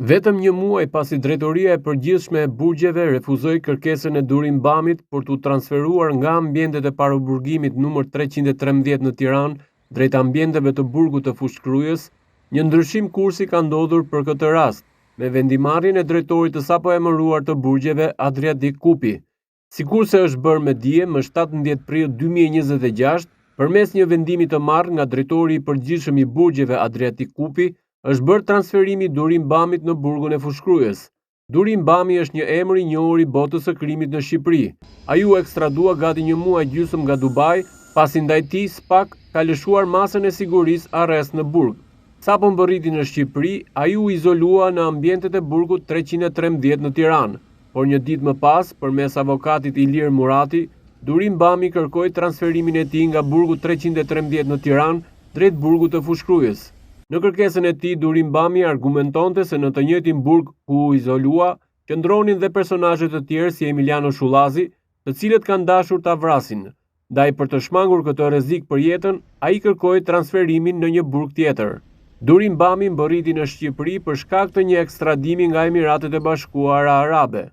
Vetëm një muaj pasi Drejtoria e Përgjithshme e Burgjeve refuzoi kërkesën e Durim Bamit për t'u transferuar nga ambientet e paraburgimit numër 313 në Tiranë drejt ambienteve të burgut të Fushkrujës, një ndryshim kursi ka ndodhur për këtë rast, me vendimarrjen e drejtorit të sapo emëruar të burgjeve Adriatik Kupi. Sikurse është bërë me dije më 17 prill 2026, përmes një vendimi të marrë nga drejtori i përgjithshëm i burgjeve Adriatik Kupi, është bërë transferimi Durim Bamit në burgun e Fushkrujës. Durim Bami është një emër i njohur i botës së krimit në Shqipëri. Ai u ekstradua gati një muaj gjysmë nga Dubai, pasi ndaj tij SPAK ka lëshuar masën e sigurisë arrest në burg. Sapo mbërriti në Shqipëri, ai u izolua në ambientet e burgut 313 në Tiranë, por një ditë më pas, përmes avokatit Ilir Murati, Durim Bami kërkoi transferimin e tij nga burgu 313 në Tiranë drejt burgut të Fushkrujës. Në kërkesën e tij, Durim Bami argumentonte se në të njëjtin burg ku u izolua, qëndronin dhe personazhe të tjerë si Emiliano Shullazi, të cilët kanë dashur ta vrasin. Ndaj për të shmangur këtë rrezik për jetën, ai kërkoi transferimin në një burg tjetër. Durim Bami mbërriti në Shqipëri për shkak të një ekstradimi nga Emiratet e Bashkuara Arabe.